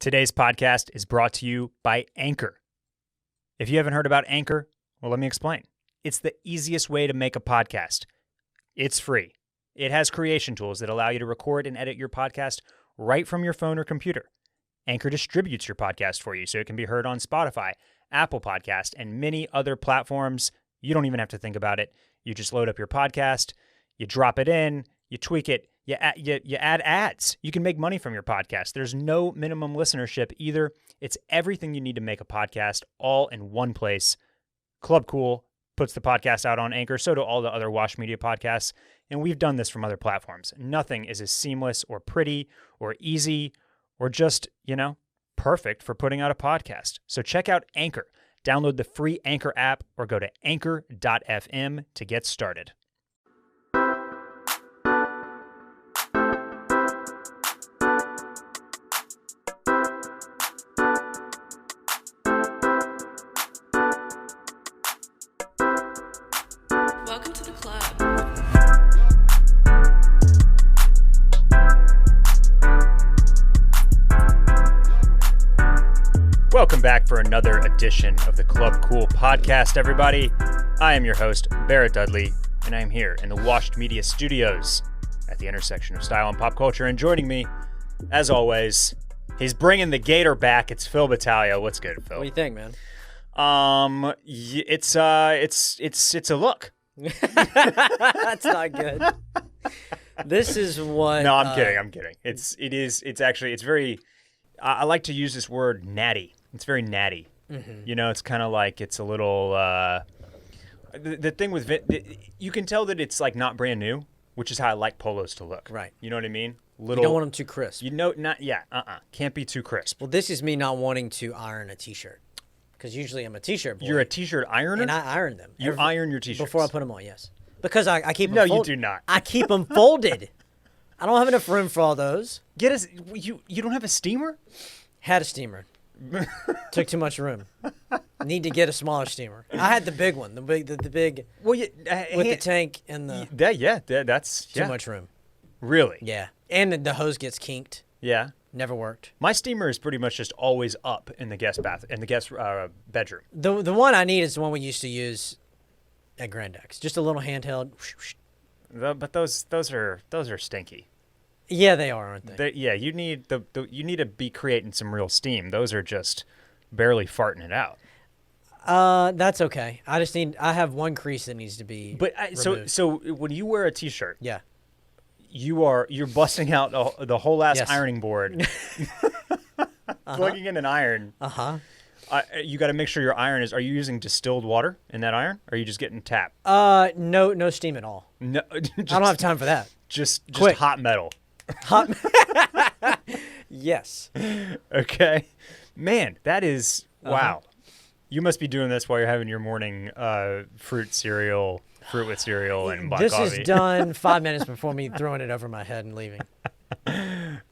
Today's podcast is brought to you by Anchor. If you haven't heard about Anchor, well, let me explain. It's the easiest way to make a podcast. It's free. It has creation tools that allow you to record and edit your podcast right from your phone or computer. Anchor distributes your podcast for you so it can be heard on Spotify, Apple Podcast, and many other platforms. You don't even have to think about it. You just load up your podcast, you drop it in, you tweak it, you add ads. You can make money from your podcast. There's no minimum listenership either. It's everything you need to make a podcast all in one place. Club Cool puts the podcast out on Anchor. So do all the other Wash Media podcasts. And we've done this from other platforms. Nothing is as seamless or pretty or easy or just, perfect for putting out a podcast. So check out Anchor. Download the free Anchor app or go to anchor.fm to get started. Welcome to the club. Welcome back for another edition of the Club Cool podcast, everybody. I am your host, Barrett Dudley, and I'm here in the Washed Media Studios at the intersection of style and pop culture. And joining me, as always, he's bringing the gator back. It's Phil Battaglia. What's good, Phil? What do you think, man? It's a look. That's not good. This is what. No, I'm kidding. It's very. I like to use this word natty. It's very natty. Mm-hmm. It's kind of like it's a little. The thing with you can tell that it's like not brand new, which is how I like polos to look. Right. You know what I mean? You don't want them too crisp. Can't be too crisp. Well, this is me not wanting to iron a t-shirt. Because usually I'm a t-shirt boy. You're a t-shirt ironer? And I iron them. You iron your t-shirts? Before I put them on, yes. Because I keep them No, folded. you do not. I keep them folded. I don't have enough room for all those. You don't have a steamer? Had a steamer. Took too much room. Need to get a smaller steamer. I had the big one. The big Well, with the tank and the... That's Too much room. Really? Yeah. And the hose gets kinked. Yeah. Never worked. My steamer is pretty much just always up in the guest bedroom. The one I need is the one we used to use at Grand X. Just a little handheld. But those are stinky. Yeah, they are, aren't they? You need you need to be creating some real steam. Those are just barely farting it out. That's okay. I have one crease that needs to be removed. So when you wear a t-shirt, yeah, you're busting out the whole ass Yes. ironing board, plugging in an iron. You got to make sure your iron is. Are you using distilled water in that iron? Or are you just getting tap? No steam at all. No, I don't have time for that. Just Quick. hot metal. Hot. Yes. Okay, man, that is wow. You must be doing this while you're having your morning fruit with cereal, and black This coffee. is done 5 minutes before me throwing it over my head and leaving.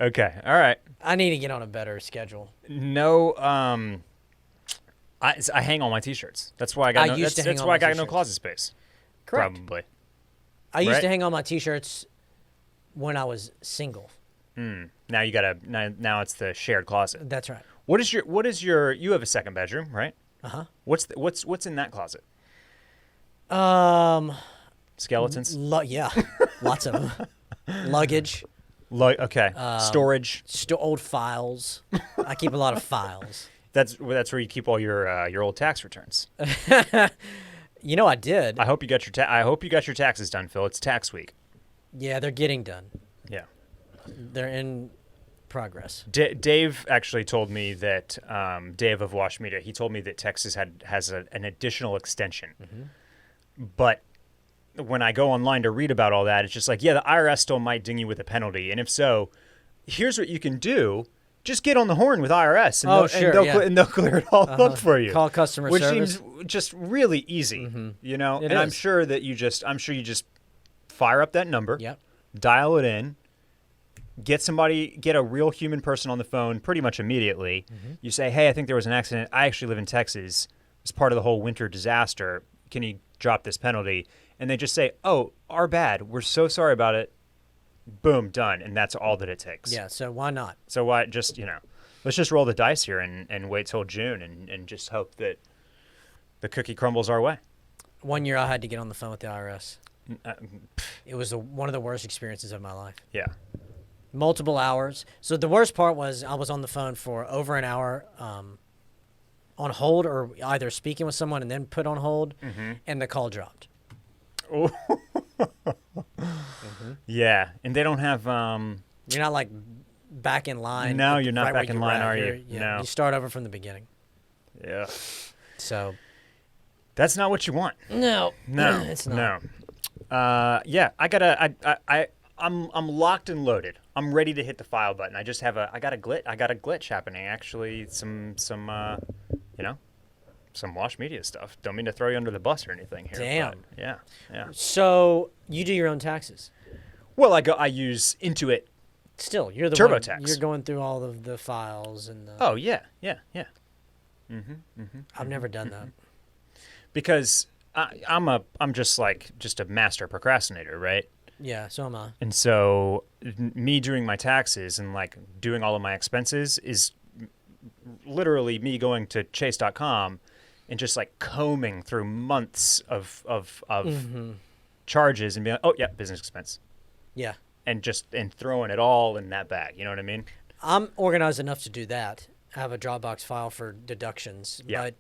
Okay, all right. I need to get on a better schedule. No, I hang all my t-shirts. That's why I got. That's why I got no closet space. Correct. Probably. I used Right? to hang all my t-shirts when I was single. Now you gotta. Now it's the shared closet. That's right. What is your? You have a second bedroom, right? What's in that closet? Skeletons. Yeah, lots of them. Luggage. Okay. Storage. Old files. I keep a lot of files. That's where you keep all your old tax returns. I did. I hope you got your taxes done, Phil. It's tax week. Yeah, they're getting done. Yeah. They're in progress. Dave actually told me that Dave of Wash Media. He told me that Texas has an additional extension, but when I go online to read about all that, it's just like, the IRS still might ding you with a penalty, and if so, here's what you can do. Just get on the horn with IRS, and they'll clear it all up for you. Call customer service. Which seems just really easy, It And is. I'm sure you just fire up that number, Yep. dial it in, get a real human person on the phone pretty much immediately. You say, hey, I think there was an accident. I actually live in Texas. It's part of the whole winter disaster. Can you drop this penalty? And they just say, oh, our bad. We're so sorry about it. Boom, done. And that's all that it takes. Yeah, so why not? So why just, Let's just roll the dice here and wait till June and just hope that the cookie crumbles our way. 1 year I had to get on the phone with the IRS. Uh, It was one of the worst experiences of my life. yeah. Multiple hours. So the worst part was I was on the phone for over an hour on hold, or either speaking with someone and then put on hold, and the call dropped. Oh. Yeah, and they don't have. You're not like back in line. No, you're not right back where in were line, at. are you? You're- Yeah, No. you start over from the beginning. Yeah. So That's not what you want. no, No, it's not. No. Yeah, I'm locked and loaded. I'm ready to hit the file button. I just have I got a glitch happening. Actually, some Wash Media stuff. Don't mean to throw you under the bus or anything here. Damn. But yeah. So you do your own taxes. Well, I use Intuit. Still, you're the TurboTax. one. You're going through all of the files and the. Oh yeah. I've never done that. Because I'm just a master procrastinator, right? Yeah, so am I. And so me doing my taxes and like doing all of my expenses is literally me going to chase.com and just like combing through months of charges and being like, oh yeah, business expense. Yeah. And throwing it all in that bag. You know what I mean? I'm organized enough to do that. I have a Dropbox file for deductions, Yeah. but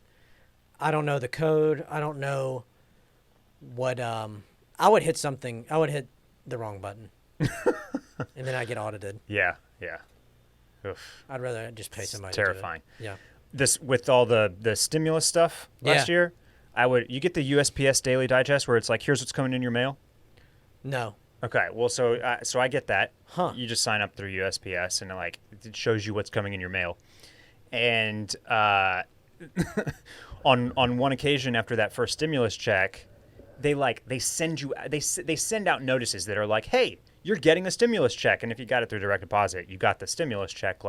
I don't know the code. I don't know what I would hit something. I would hit the wrong button. And then I get audited. Yeah. Oof. I'd rather just pay It's somebody terrifying. to do it. Yeah. This with all the stimulus stuff last Yeah. year, you get the USPS Daily Digest where it's like, here's what's coming in your mail. No. Okay, well, so I get that. Huh. You just sign up through USPS, and it shows you what's coming in your mail. And on one occasion after that first stimulus check, they send out notices that are like, hey, you're getting a stimulus check, and if you got it through direct deposit, you got the stimulus check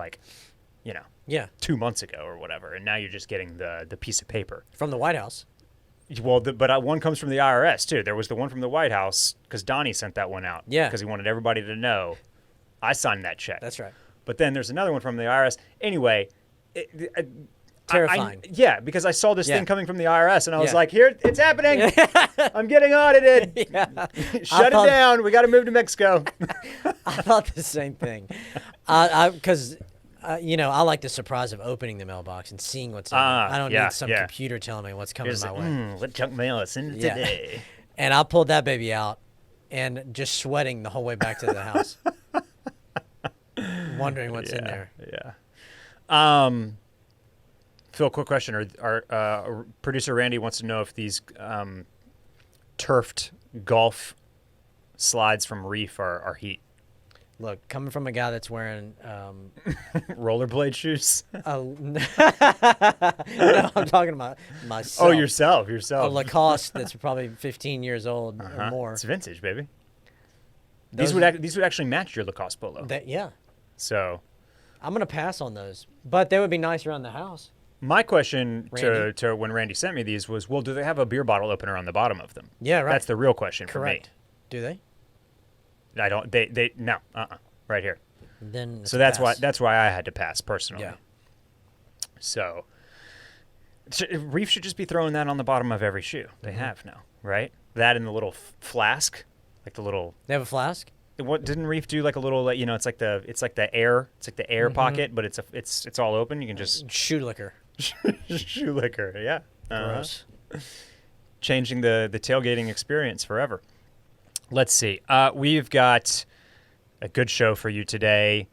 Yeah. 2 months ago or whatever, and now you're just getting the piece of paper. From the White House. Well, but one comes from the IRS too. There was the one from the White House because Donnie sent that one out. Yeah. Because he wanted everybody to know I signed that check. That's right. But then there's another one from the IRS. Anyway, Terrifying. Yeah, because I saw this Yeah. thing coming from the IRS, and I was Yeah. like, here, it's happening. I'm getting audited. Yeah. Shut it down. We got to move to Mexico. I thought the same thing. Because, I like the surprise of opening the mailbox and seeing what's in it. I don't need some computer telling me what's coming my way. What junk mail is in today? And I pulled that baby out and just sweating the whole way back to the house. Wondering what's in there. Yeah. Phil, quick question. Our producer Randy wants to know if these turfed golf slides from Reef are heat. Look, coming from a guy that's wearing Rollerblade shoes? no, I'm talking about myself. Oh, yourself. A Lacoste that's probably 15 years old or more. It's vintage, baby. Those- These would actually match your Lacoste polo. Yeah. So I'm going to pass on those. But they would be nice around the house. my question Randy? to when Randy sent me these was, well, do they have a beer bottle opener on the bottom of them? Yeah, right. That's the real question Correct. for Do they? me. I don't. They no. Right here. Then it's So a pass. that's why I had to pass personally. Yeah. So Reef should just be throwing that on the bottom of every shoe they have now, right? That and the little flask, like the little. They have a flask? What didn't Reef do? Like a little, it's like the air pocket, but it's all open. You can just Shoe liquor. shoe liquor. Yeah. Gross. Changing the tailgating experience forever. Let's see. We've got a good show for you today.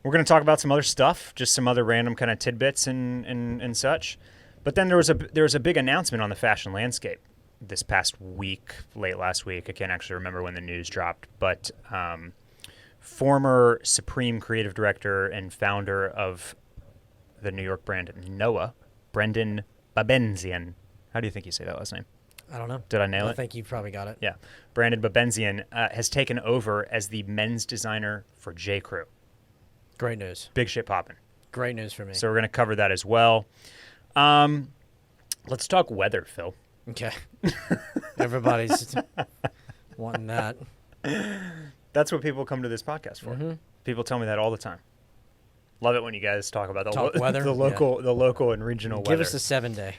We're going to talk about some other stuff, just some other random kind of tidbits and such. But then there was a big announcement on the fashion landscape this past week, late last week. I can't actually remember when the news dropped, but former Supreme Creative Director and founder of the New York brand Noah, Brendon Babenzien. How do you think you say that last name? I don't know. Did I nail it? I think you probably got it. Yeah. Brendon Babenzien has taken over as the men's designer for J.Crew. Great news. Big shit popping. Great news for me. So we're going to cover that as well. Let's talk weather, Phil. Okay. Everybody's wanting that. That's what people come to this podcast for. Mm-hmm. People tell me that all the time. Love it when you guys talk about Talk weather? the local and regional Give weather. us the 7-day.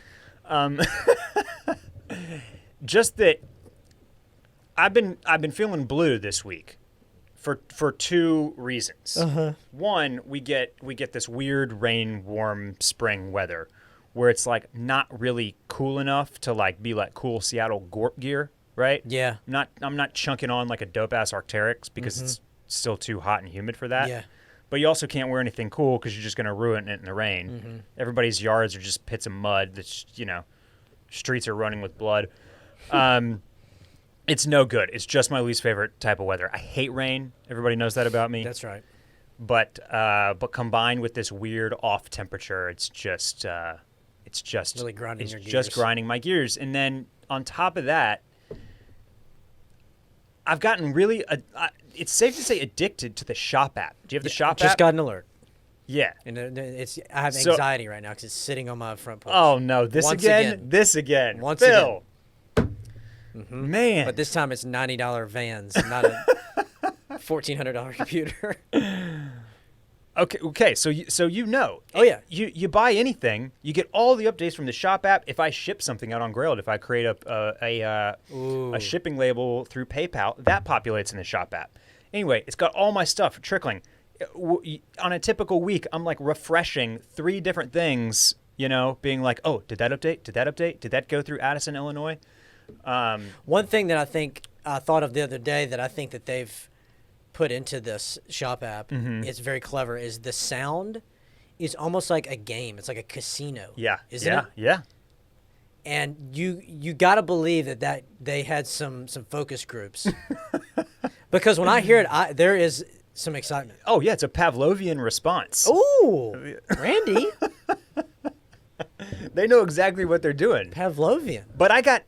Just that I've been feeling blue this week for two reasons. One, we get this weird rain warm spring weather where it's like not really cool enough to like be like cool Seattle Gorp gear, right? Yeah. I'm not chunking on like a dope ass Arc'teryx because it's still too hot and humid for that. Yeah. But you also can't wear anything cool because you're just going to ruin it in the rain. Everybody's yards are just pits of mud. That's, streets are running with blood. It's no good. It's just my least favorite type of weather. I hate rain. Everybody knows that about me. That's right. But combined with this weird off temperature, it's just Really grinding your gears. Just grinding my gears. And then on top of that, I've gotten really, it's safe to say, addicted to the shop app. Do you have the shop app? Just got an alert. Yeah. And I have anxiety right now because it's sitting on my front porch. Oh, no. This Once again? This again. Once Phil. again. Man. But this time it's $90 Vans, not a $1,400 computer. Okay. So you know. Oh, yeah. You buy anything, you get all the updates from the shop app. If I ship something out on Grailed, if I create a shipping label through PayPal, that populates in the shop app. Anyway, it's got all my stuff trickling. On a typical week, I'm like refreshing 3 different things, being like, oh, did that update? Did that update? Did that go through Addison, Illinois? One thing that I thought of the other day that I think that they've put into this shop app, it's very clever, is the sound is almost like a game. It's like a casino. Yeah. Isn't it? Yeah. And you got to believe that they had some focus groups. Because when I hear it, there is some excitement. Oh, yeah, it's a Pavlovian response. Ooh, Randy. They know exactly what they're doing. Pavlovian. But I got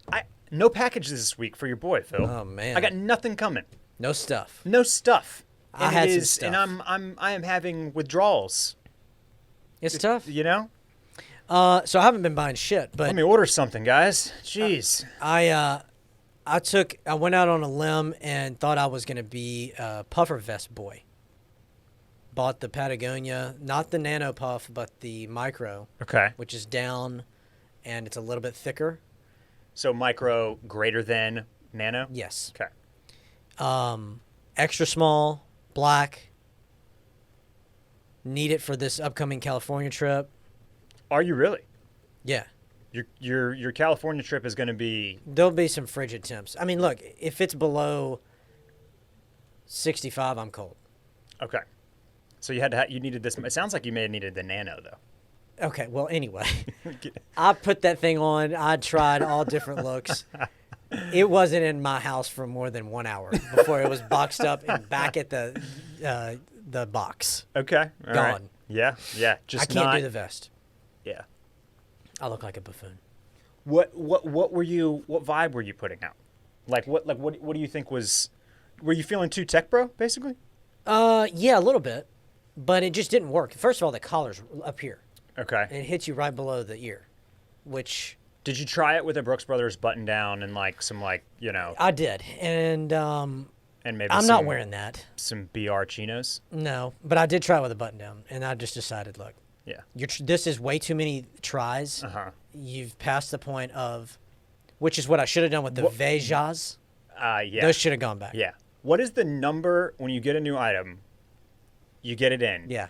no packages this week for your boy, Phil. Oh, man. I got nothing coming. No stuff. No stuff. I had some stuff. And I am having withdrawals. It's tough. So I haven't been buying shit, but let me order something, guys. Jeez. I went out on a limb and thought I was going to be a puffer vest boy. Bought the Patagonia, not the Nano Puff, but the Micro. Okay. Which is down, and it's a little bit thicker. So Micro greater than Nano? Yes. Okay. Extra small, black. Need it for this upcoming California trip. Are you really? Yeah. Your California trip is going to be... There'll be some frigid temps. I mean, look, if it's below 65, I'm cold. Okay. So you needed this. It sounds like you may have needed the Nano, though. Okay, well, anyway. I put that thing on. I tried all different looks. It wasn't in my house for more than 1 hour before it was boxed up and back at the box. Okay. All Gone. Right. Yeah. I can't do the vest. Yeah. I look like a buffoon. What vibe were you putting out? Like what do you think were you feeling too tech bro, basically? Yeah, a little bit. But it just didn't work. First of all, the collar's up here. Okay. And it hits you right below the ear, which... Did you try it with a Brooks Brothers button down and some I did. And maybe I'm not wearing that. Some BR chinos? No, but I did try it with a button down, and I just decided, look, yeah, this is way too many tries. You've passed the point of, which is what I should have done with the Vejas. Yeah. Those should have gone back. Yeah. What is the number when you get a new item? You get it in. Yeah.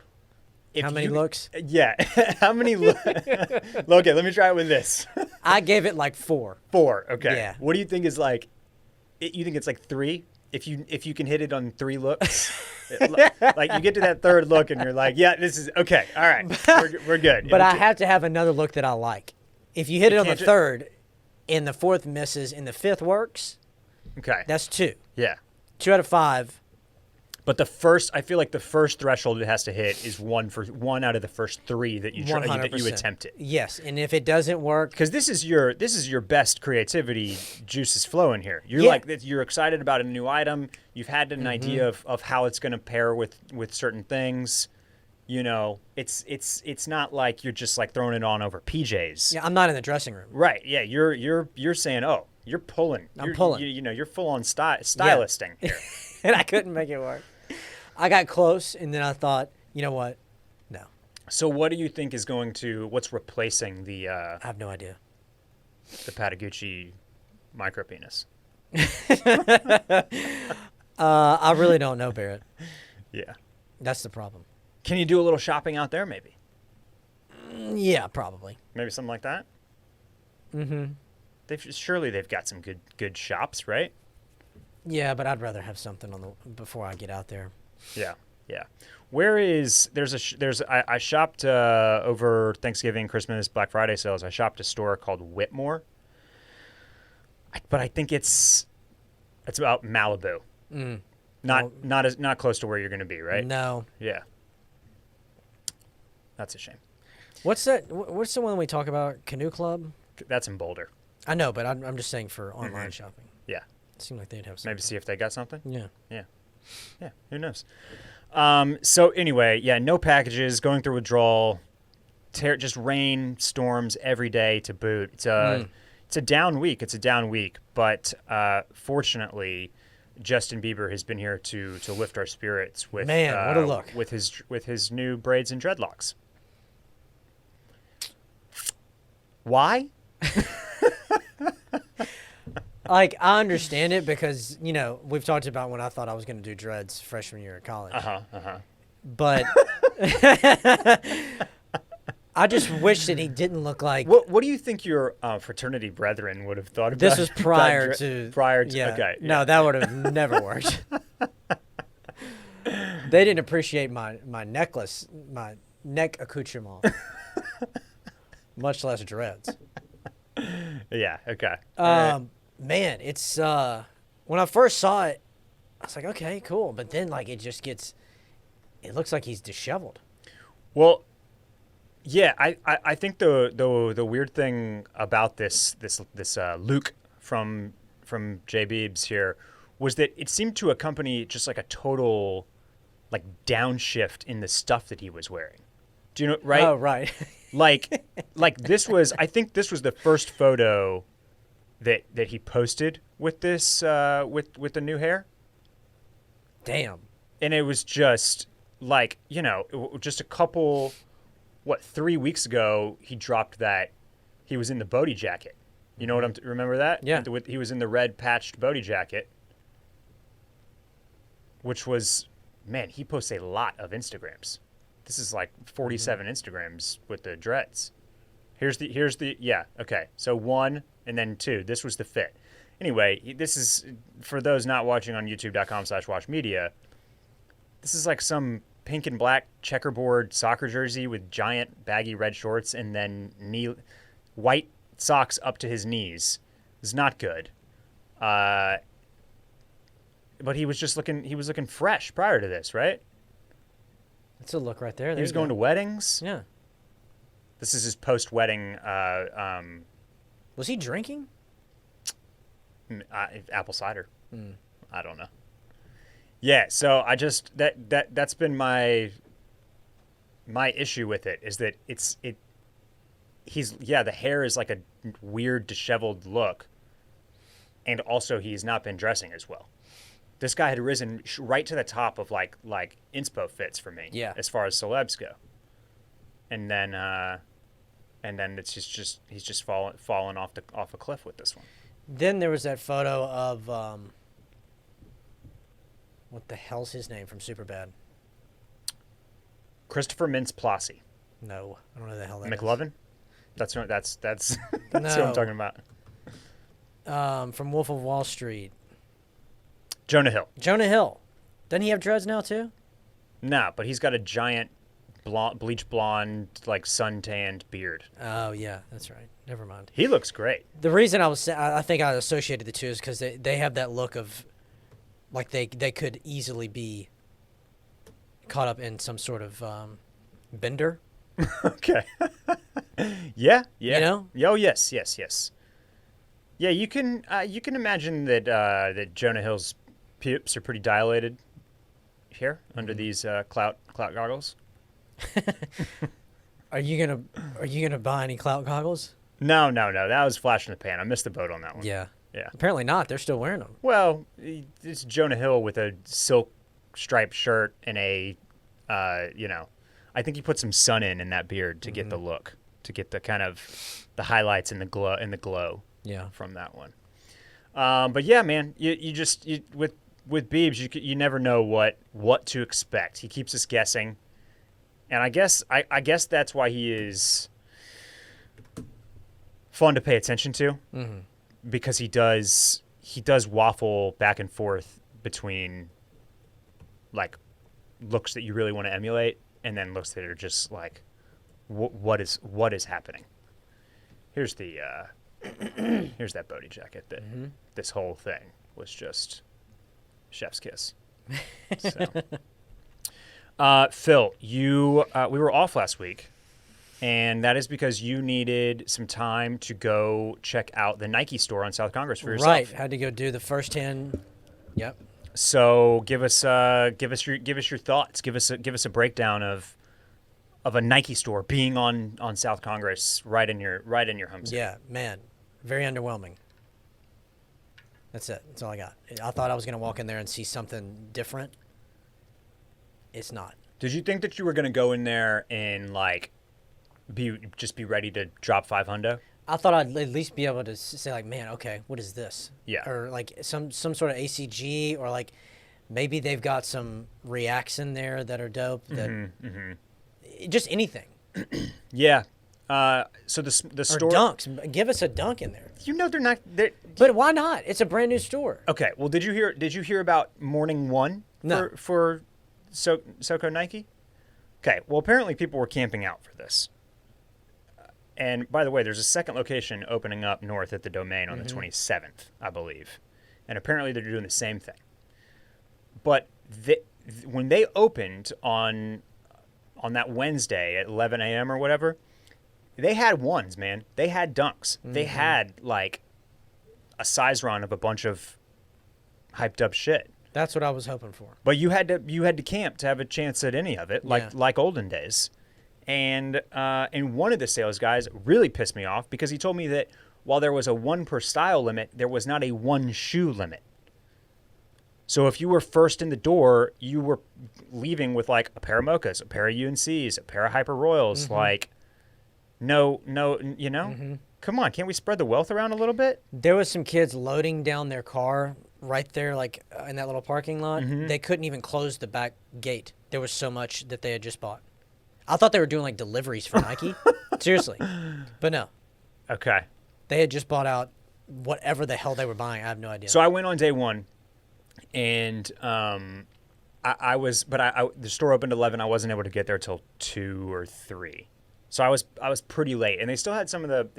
How many looks? Yeah. How many looks? Okay, let me try it with this. I gave it like 4. 4. Okay. Yeah. What do you think is like? You think it's like 3? If you can hit it on 3 looks, like you get to that 3rd look and you're like, yeah, this is okay. All right, we're good. But I have to have another look that I like. If you hit it on the 3rd, and the 4th misses, and the 5th works, okay, that's 2. Yeah. 2 out of 5. But I feel like the first threshold it has to hit is 1 out of the first 3 that you try, that you attempt it. Yes, and if it doesn't work, because this is your best creativity juices flowing here. You're excited about a new item. You've had an idea of how it's going to pair with certain things. It's not like you're just like throwing it on over PJs. Yeah, I'm not in the dressing room. Right. Yeah. You're saying, oh, you're pulling. I'm pulling. You're full on stylisting here. And I couldn't make it work. I got close, and then I thought, you know what? No. So what do you think is what's replacing the I have no idea. the Patagucci micro penis? I really don't know, Barrett. Yeah. That's the problem. Can you do a little shopping out there, maybe? Yeah, probably. Maybe something like that? Mm-hmm. Surely they've got some good shops, right? Yeah, but I'd rather have something before I get out there. Yeah. I shopped over Thanksgiving, Christmas, Black Friday sales. I shopped a store called Whitmore, but I think it's about Malibu. Not close to where you're going to be, right? No. Yeah. That's a shame. What's that? What's the one we talk about? Canoe Club? That's in Boulder. I know, but I'm just saying for online shopping. Yeah. It seemed like they'd have something. Maybe see if they got something. Yeah. Yeah. Who knows? So anyway, yeah, no packages, going through withdrawal, just rain, storms every day to boot. It's a down week. But fortunately, Justin Bieber has been here to lift our spirits with what a look with his new braids and dreadlocks. Why? Like, I understand it because, we've talked about when I thought I was going to do dreads freshman year of college. But I just wish that he didn't look like... What do you think your fraternity brethren would have thought about? This was prior to... Yeah. Okay. Yeah. No, that would have never worked. They didn't appreciate my necklace, my neck accoutrement, much less dreads. Yeah, okay. Man, it's when I first saw it, I was like, okay, cool. But then, like, it looks like he's disheveled. Well, yeah, I think the weird thing about this lewk from J. Biebs here was that it seemed to accompany just like a total like downshift in the stuff that he was wearing. Do you know, right? Oh, right. like this was, I think this was the first photo that he posted with this with the new hair. Damn. And it was just like, just a couple 3 weeks ago he dropped that he was in the Bodie jacket. You know what remember that? Yeah. He was in the red patched Bodie jacket, which was, man, he posts a lot of Instagrams. This is like 47 Instagrams with the dreads. Here's the yeah, okay. So 1 and then 2. This was the fit. Anyway, this is, for those not watching on youtube.com/watchmedia, this is like some pink and black checkerboard soccer jersey with giant baggy red shorts and then white socks up to his knees. It's not good. But he was looking fresh prior to this, right? That's a look right there. He was going to weddings. Yeah. This is his post-wedding. Was he drinking? Apple cider. I don't know. Yeah, so I just that's been my issue with it, is that the hair is like a weird disheveled look, and also he's not been dressing as well. This guy had risen right to the top of like inspo fits for me. Yeah. As far as celebs go. And then it's just he's just fallen off a cliff with this one. Then there was that photo of what the hell's his name from Superbad? Christopher Mintz-Plasse. No, I don't know who the hell that McLovin? That's who I'm No. talking about. From Wolf of Wall Street. Jonah Hill. Jonah Hill. Doesn't he have dreads now too? Nah, but he's got a giant bleach blonde, like suntanned beard. Oh yeah, that's right. Never mind. He looks great. The reason I think I associated the two is because they have that look of, like they could easily be caught up in some sort of bender. Okay. Yeah. You know? Oh yes. Yeah, you can imagine that Jonah Hill's pupils are pretty dilated here under these clout goggles. Are you gonna buy any clout goggles? No. That was flash in the pan. I missed the boat on that one. Yeah. Yeah. Apparently not. They're still wearing them. Well, it's Jonah Hill with a silk striped shirt and a, I I think he put some sun in that beard to get the look, to get the kind of the highlights and the glow. Yeah. From that one. But yeah, man, you with Biebs, you never know what to expect. He keeps us guessing, and I guess that's why he is fun to pay attention to, because he does waffle back and forth between like looks that you really want to emulate and then looks that are just like what is happening. Here's the here's that Bodie jacket that this whole thing was just chef's kiss. So. Phil, we were off last week, and that is because you needed some time to go check out the Nike store on South Congress for yourself. Right, had to go do the firsthand. Yep. So give us your thoughts. Give us a breakdown of a Nike store being on South Congress right in your home city. Yeah, man, very underwhelming. That's it. That's all I got. I thought I was gonna walk in there and see something different. It's not. Did you think that you were gonna go in there and like be ready to drop 500? I thought I'd at least be able to say like, man, okay, what is this? Yeah. Or like some sort of ACG, or like maybe they've got some reacts in there that are dope. That just anything. Yeah. So the store or dunks. Give us a dunk in there. You know they're not. But why not? It's a brand new store. Okay. Well, did you hear about Morning One for SoCo Nike? Okay. Well, apparently people were camping out for this. And by the way, there's a second location opening up north at the Domain on the 27th, I believe. And apparently they're doing the same thing. But when they opened on that Wednesday at 11 a.m. or whatever, they had ones, man. They had dunks. They had like a size run of a bunch of hyped up shit. That's what I was hoping for. But you had to camp to have a chance at any of it, like olden days. And one of the sales guys really pissed me off because he told me that while there was a 1 per style limit, there was not a 1 shoe limit. So if you were first in the door, you were leaving with like a pair of Mochas, a pair of UNCs, a pair of Hyper Royals. Like, no, you know? Come on, can't we spread the wealth around a little bit? There was some kids loading down their car right there, like in that little parking lot. They couldn't even close the back gate. There was so much that they had just bought. I thought they were doing like deliveries for Nike. Seriously. But no. Okay. They had just bought out whatever the hell they were buying. I have no idea. So I went on day one, and the store opened at 11. I wasn't able to get there till 2 or 3. So I was pretty late, and they still had some of the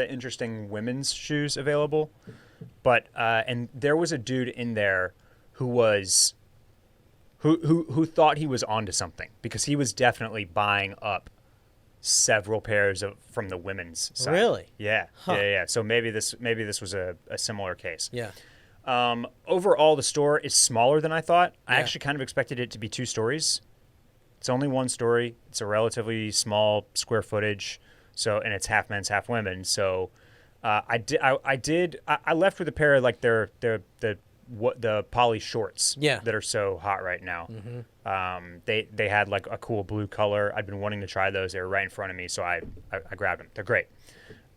interesting women's shoes available. But and there was a dude in there who thought he was onto something, because he was definitely buying up several pairs from the women's side. Really? Yeah. Huh. Yeah. So maybe this was a similar case. Yeah. Overall, the store is smaller than I thought. Yeah. I actually kind of expected it to be 2 stories. It's only 1 story. It's a relatively small square footage. And it's half men's, half women. So I left with a pair of like the poly shorts that are so hot right now. They had like a cool blue color. I'd been wanting to try those. They were right in front of me, so I grabbed them. They're great.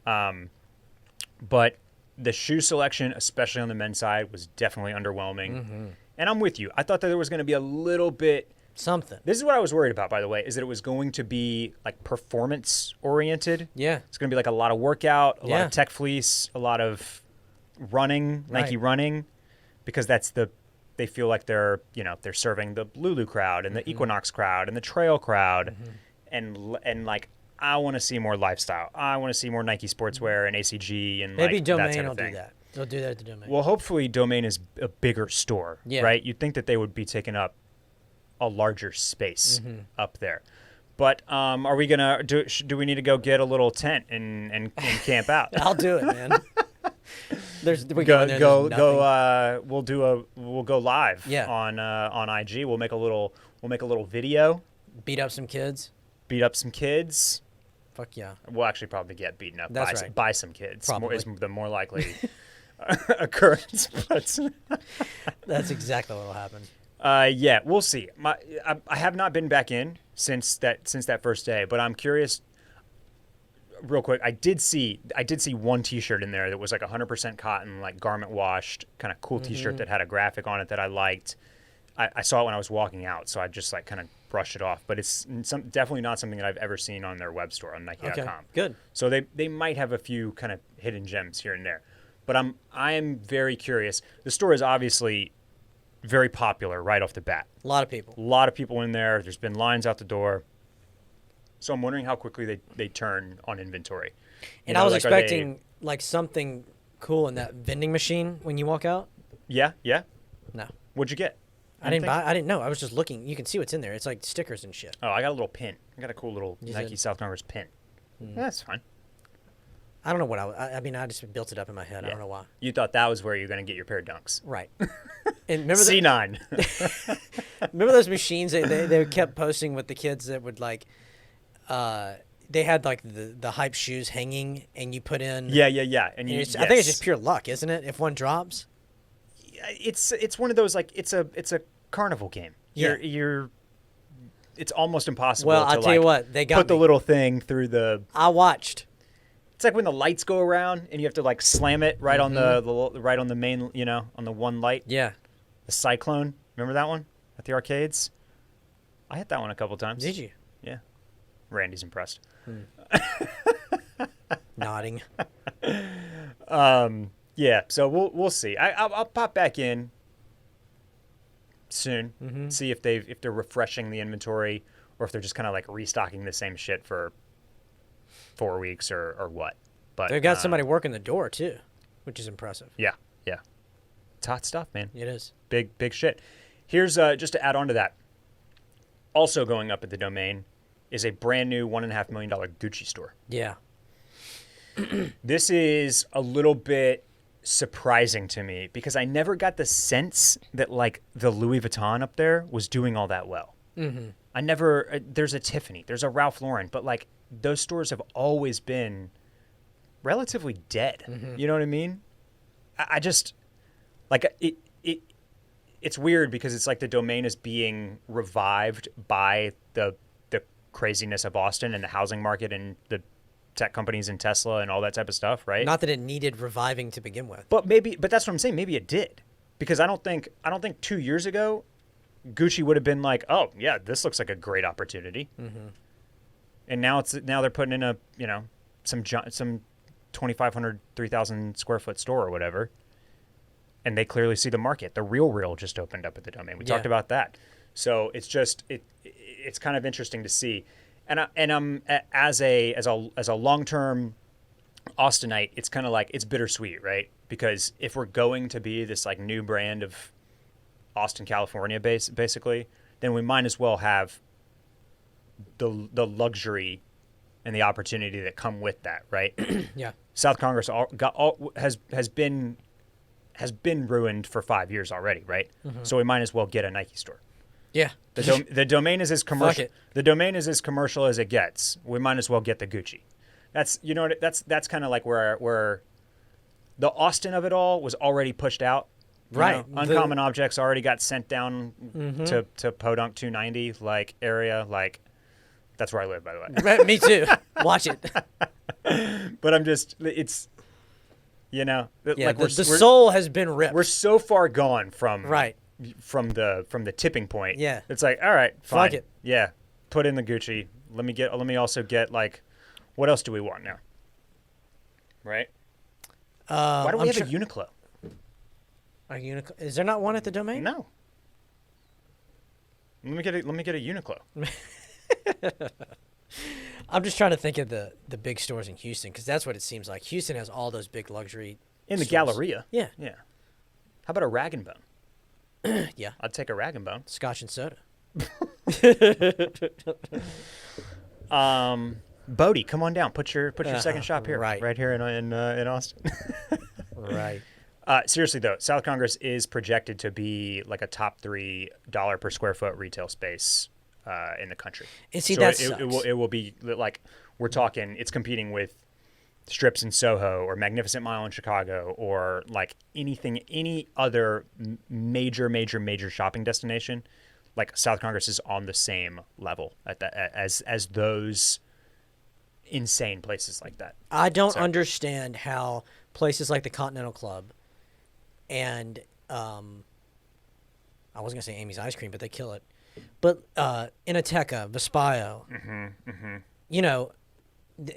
But the shoe selection, especially on the men's side, was definitely underwhelming. And I'm with you. I thought that there was going to be a little bit something. This is what I was worried about, by the way, is that it was going to be like performance oriented. Yeah. It's going to be like a lot of workout, a lot of tech fleece, a lot of running, Nike running. Because they feel like they're serving the Lulu crowd and the Equinox crowd and the trail crowd, and like I want to see more lifestyle. I want to see more Nike sportswear and ACG and maybe like Domain that type will of thing. do that. They'll do that at the Domain. Well, hopefully Domain is a bigger store, right? You'd think that they would be taking up a larger space up there. But are we gonna do we need to go get a little tent and camp out? I'll do it, man. We'll go live on IG. We'll make a little video. Beat up some kids. Fuck yeah. We'll actually probably get beaten up by some kids. Is the more likely occurrence. That's exactly what will happen. Yeah, we'll see. I have not been back in since that first day. But I'm curious. Real quick, I did see one T-shirt in there that was like 100% cotton, like garment washed, kind of cool T-shirt that had a graphic on it that I liked. I saw it when I was walking out, so I just like kind of brushed it off. But it's definitely not something that I've ever seen on their web store on Nike.com. Okay, good. So they might have a few kind of hidden gems here and there. But I am very curious. The store is obviously very popular right off the bat. A lot of people. A lot of people in there. There's been lines out the door. So I'm wondering how quickly they turn on inventory. And I was expecting like something cool in that vending machine when you walk out. Yeah. No. What'd you get? I didn't know. I was just looking. You can see what's in there. It's like stickers and shit. Oh, I got a little pin. I got a cool little Nike South Congress pin. That's fine. I don't know what I mean, I just built it up in my head. I don't know why. You thought that was where you're going to get your pair of dunks. Right. And remember C9. Remember those machines they kept posting with the kids that would like they had like the hype shoes hanging and you put in Yeah. And I think it's just pure luck, isn't it? If one drops. It's one of those like it's a carnival game. You're it's almost impossible Well, to I'll tell you what, they got put the little thing through the I watched. It's like when the lights go around and you have to like slam it right on the main, on the one light. Yeah. The Cyclone. Remember that one at the arcades? I hit that one a couple times. Did you? Yeah. Randy's impressed. Nodding. Yeah, so we'll see. I'll pop back in soon, see if they're refreshing the inventory or if they're just kind of like restocking the same shit for 4 weeks or what. But They've got somebody working the door too, which is impressive. Yeah. It's hot stuff, man. It is. Big shit. Here's just to add on to that. Also going up at the Domain is a brand new $1.5 million Gucci store. Yeah. This is a little bit surprising to me because I never got the sense that like the Louis Vuitton up there was doing all that well. I never. There's a Tiffany, there's a Ralph Lauren, but like those stores have always been relatively dead. You know what I mean? I just like it's weird because it's like the Domain is being revived by the craziness of Austin and the housing market and the tech companies and Tesla and all that type of stuff, right? Not that it needed reviving to begin with. But that's what I'm saying. Maybe it did. Because I don't think 2 years ago Gucci would have been like, "Oh, yeah, this looks like a great opportunity." And now they're putting in a, some 2,500, 3,000 square foot store or whatever. And they clearly see the market. The Real just opened up at the Domain. We talked about that. So it's just it's kind of interesting to see. And I'm as a long-term Austinite, it's kind of like it's bittersweet, right? Because if we're going to be this like new brand of Austin, California basically, then we might as well have the luxury and the opportunity that come with that, right? Yeah. South Congress has been ruined for 5 years already, right? So we might as well get a Nike store. Yeah. The Domain is as commercial. Fuck it. The Domain is as commercial as it gets. We might as well get the Gucci. That's that's kind of like where the Austin of it all was already pushed out. Right. Uncommon Objects already got sent down to Podunk 290 like area. Like that's where I live, by the way. Me too. Watch it. But I'm just it's. Yeah, like the soul has been ripped. We're so far gone from from the tipping point. Yeah, it's like, all right, fine. Fuck it. Yeah, put in the Gucci. Let me also get like, what else do we want now? Right? Why do we have a Uniqlo? A Uniqlo? Is there not one at the Domain? No. Let me get a Uniqlo. I'm just trying to think of the big stores in Houston because that's what it seems like. Houston has all those big luxury in the stores. Galleria. Yeah. How about a Rag and Bone? Yeah. I'd take a Rag and Bone. Scotch and soda. Bodie, come on down. Put your second shop here. Right here in Austin. Right. Seriously though, South Congress is projected to be like a top $3 per square foot retail space in the country. And see, so that it will be like we're talking. It's competing with Strips in Soho or Magnificent Mile in Chicago or like any other major shopping destination. like South Congress is on the same level at that as those insane places like that. I don't understand how places like the Continental Club and I was gonna say Amy's Ice Cream, but they kill it. But Inateca, Vespaio, you know,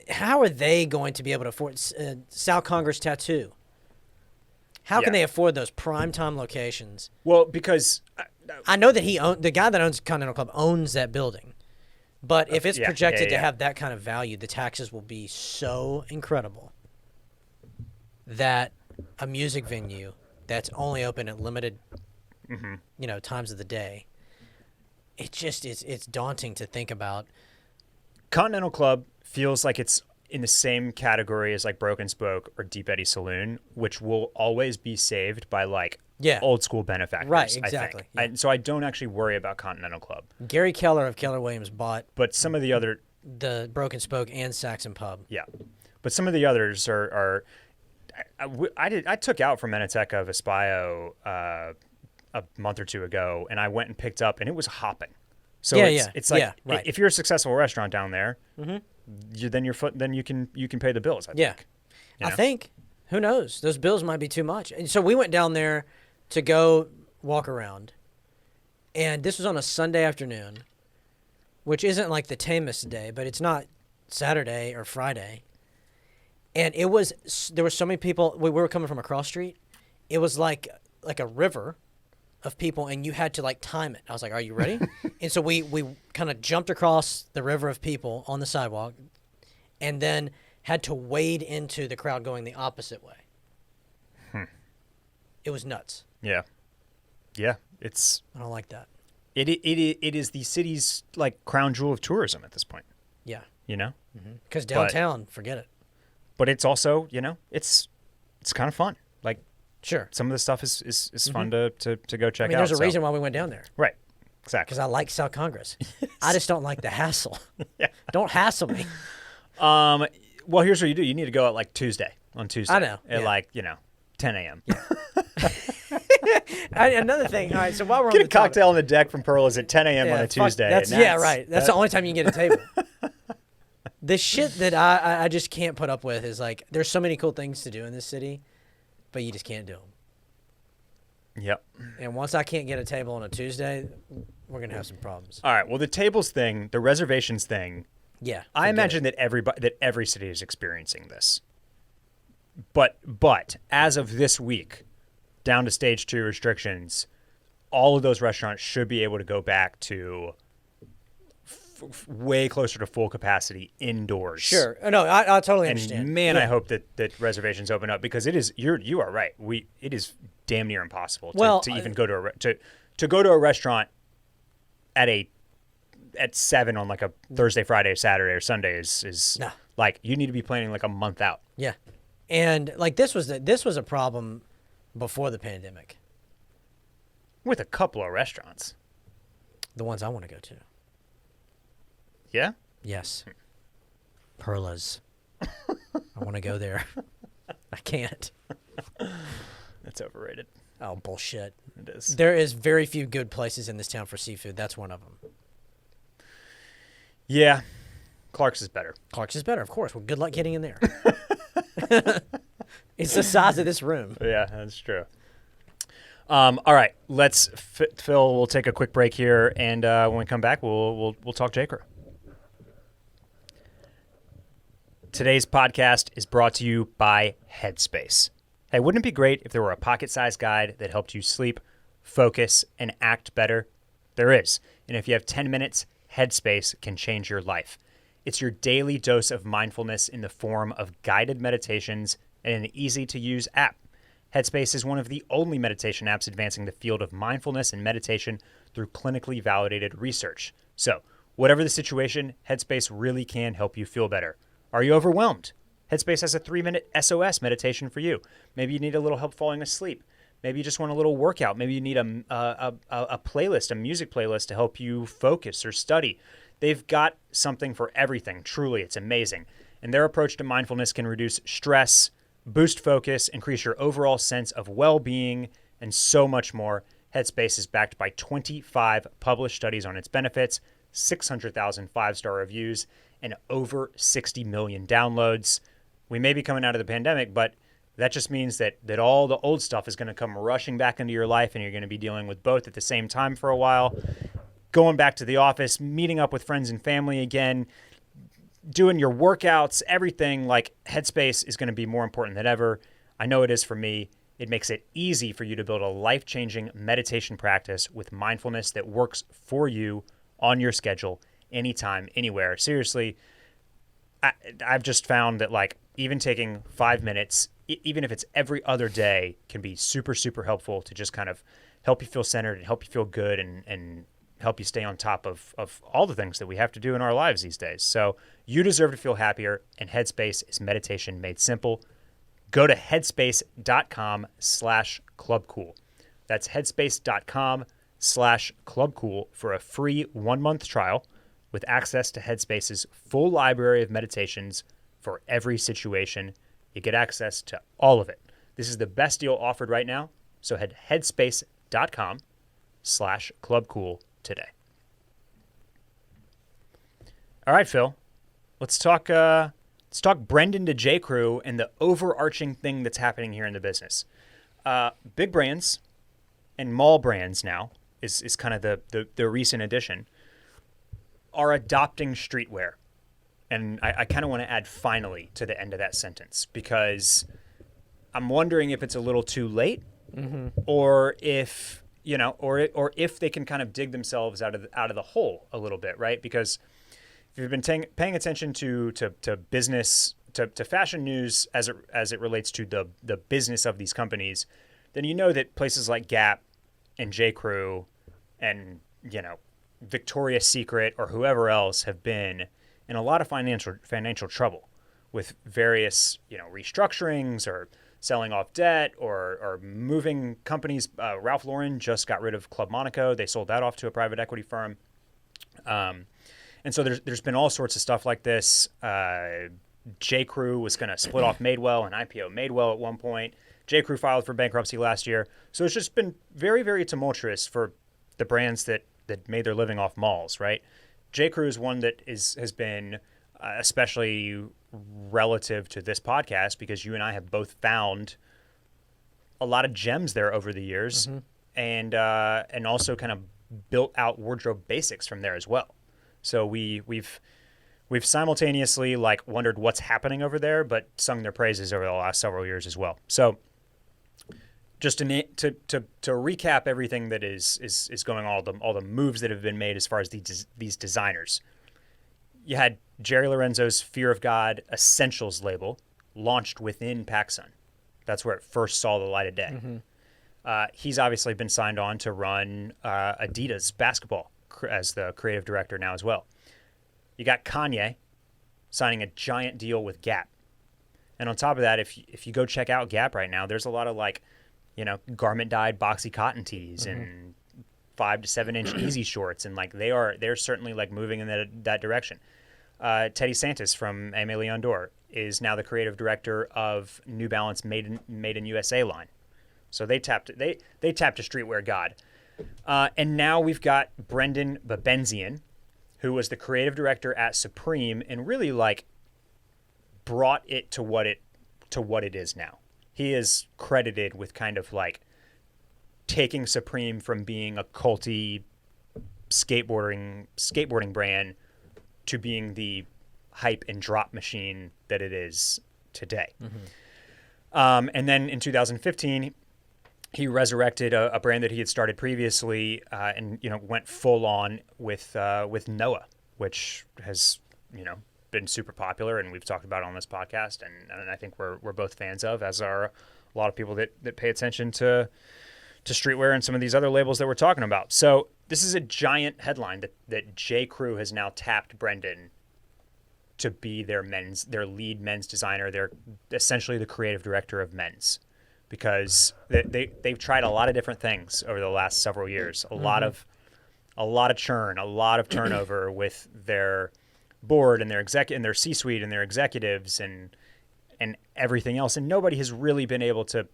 how are they going to be able to afford South Congress Tattoo? How can they afford those primetime locations? Well, because I know that the guy that owns Continental Club owns that building. But if it's projected to have that kind of value, the taxes will be so incredible that a music venue that's only open at limited, you know, times of the day, it's daunting to think about. Continental Club feels like it's in the same category as like Broken Spoke or Deep Eddy Saloon, which will always be saved by like old school benefactors. Right, exactly. I think. So I don't actually worry about Continental Club. Gary Keller of Keller Williams bought but some of the other the Broken Spoke and Saxon Pub. Yeah. But some of the others are I took out from Inateca Vespaio a month or two ago, and I went and picked up, and it was hopping. So it's like if you're a successful restaurant down there, then you can pay the bills. I think. I think. Who knows? Those bills might be too much. And so we went down there to go walk around, and this was on a Sunday afternoon, which isn't like the tamest day, but it's not Saturday or Friday. And there were so many people. We were coming from a cross street. It was like a river of people, and you had to like time it. I was like, "Are you ready?" And so we kind of jumped across the river of people on the sidewalk, and then had to wade into the crowd going the opposite way. It was nuts. Yeah. It's. I don't like that. It is the city's like crown jewel of tourism at this point. Yeah. You know. Because downtown, forget it. But it's also, you know, it's kind of fun. Like, sure, some of the stuff is fun to go check out. There's a reason why we went down there. Right. Exactly. Because I like South Congress. I just don't like the hassle. Don't hassle me. Well, here's what you do. You need to go out like on Tuesday. I know. At like, 10 a.m. Yeah. Another thing. All right, so while we're get on a cocktail on the deck from Pearl's at 10 a.m. on a Tuesday. That's right. That's the only time you can get a table. The shit that I just can't put up with is like, there's so many cool things to do in this city, but you just can't do them. Yep. And once I can't get a table on a Tuesday, we're going to have some problems. All right. Well, the tables thing, the reservations thing. Yeah. I imagine that every city is experiencing this. But as of this week, down to stage 2 restrictions, all of those restaurants should be able to go back to way closer to full capacity indoors. Sure. No, I totally understand. Man, I hope that reservations open up, because you are right. It is damn near impossible to even go to a restaurant at 7 on like a Thursday, Friday, Saturday, or Sunday is like, you need to be planning like a month out. Yeah. And like this was a problem before the pandemic. With a couple of restaurants. The ones I want to go to. Yeah? Yes. Perla's. I want to go there. I can't. That's overrated. Oh, bullshit. It is. There is very few good places in this town for seafood. That's one of them. Yeah. Clark's is better. Clark's is better, of course. Well, good luck getting in there. It's the size of this room. Yeah, that's true. All right. Phil, we'll take a quick break here, and when we come back, we'll talk J.Crew. Today's podcast is brought to you by Headspace. Hey, wouldn't it be great if there were a pocket-sized guide that helped you sleep, focus, and act better? There is. And if you have 10 minutes, Headspace can change your life. It's your daily dose of mindfulness in the form of guided meditations and an easy-to-use app. Headspace is one of the only meditation apps advancing the field of mindfulness and meditation through clinically validated research. So, whatever the situation, Headspace really can help you feel better. Are you overwhelmed? Headspace has a 3-minute SOS meditation for you. Maybe you need a little help falling asleep. Maybe you just want a little workout. Maybe you need a playlist, a music playlist to help you focus or study. They've got something for everything. Truly, it's amazing. And their approach to mindfulness can reduce stress, boost focus, increase your overall sense of well-being, and so much more. Headspace is backed by 25 published studies on its benefits, 600,000 five-star reviews, and over 60 million downloads. We may be coming out of the pandemic, but that just means that all the old stuff is going to come rushing back into your life, and you're going to be dealing with both at the same time for a while. Going back to the office, meeting up with friends and family again, doing your workouts, everything. Like, Headspace is going to be more important than ever. I know it is for me. It makes it easy for you to build a life-changing meditation practice with mindfulness that works for you on your schedule, anytime, anywhere. Seriously, I've just found that, like, even taking 5 minutes, even if it's every other day, can be super, super helpful to just kind of help you feel centered and help you feel good and help you stay on top of all the things that we have to do in our lives these days. So you deserve to feel happier, and Headspace is meditation made simple. Go to headspace.com/clubcool. That's headspace.com/clubcool for a free 1-month trial with access to Headspace's full library of meditations for every situation. You get access to all of it. This is the best deal offered right now. So head headspace.com/clubcool today. All right, Phil, let's talk Brendon to J.Crew and the overarching thing that's happening here in the business. Big brands and mall brands now is kind of the recent addition, are adopting streetwear. And I kind of want to add finally to the end of that sentence, because I'm wondering if it's a little too late, or if, or if they can kind of dig themselves out of the hole a little bit, right? Because if you've been paying attention to business, to fashion news as it relates to the business of these companies, then you know that places like Gap and J.Crew and, Victoria's Secret or whoever else have been in a lot of financial trouble with various, restructurings or selling off debt or moving companies. Ralph Lauren just got rid of Club Monaco. They sold that off to a private equity firm. And so there's been all sorts of stuff like this. J.Crew was going to split off Madewell and IPO Madewell at one point. J.Crew filed for bankruptcy last year. So it's just been very, very tumultuous for the brands that made their living off malls, right? J.Crew is one that has been especially relative to this podcast, because you and I have both found a lot of gems there over the years, and also kind of built out wardrobe basics from there as well. So we've simultaneously wondered what's happening over there, but sung their praises over the last several years as well. So just to recap everything that is going on, all the moves that have been made as far as these designers. You had Jerry Lorenzo's Fear of God Essentials label launched within PacSun. That's where it first saw the light of day. He's obviously been signed on to run Adidas basketball as the creative director now as well. You got Kanye signing a giant deal with Gap. And on top of that, if you go check out Gap right now, there's a lot of garment dyed boxy cotton tees and 5 to 7 inch easy shorts, and they're certainly moving in that direction. Teddy Santis from Aimé Leon Dore is now the creative director of New Balance Made in USA line. So they tapped a streetwear god. And now we've got Brendon Babenzien, who was the creative director at Supreme and really brought it to what it is now. He is credited with kind of taking Supreme from being a culty skateboarding brand to being the hype and drop machine that it is today. And then in 2015, he resurrected a brand that he had started previously, and went full on with Noah, which has been super popular, and we've talked about it on this podcast, and I think we're both fans of, as are a lot of people that pay attention to streetwear and some of these other labels that we're talking about. So this is a giant headline that J.Crew has now tapped Brendon to be their lead men's designer. They're essentially the creative director of men's, because they've tried a lot of different things over the last several years. A lot of churn, a lot of turnover with their board and their C-suite and their executives and everything else, and nobody has really been able to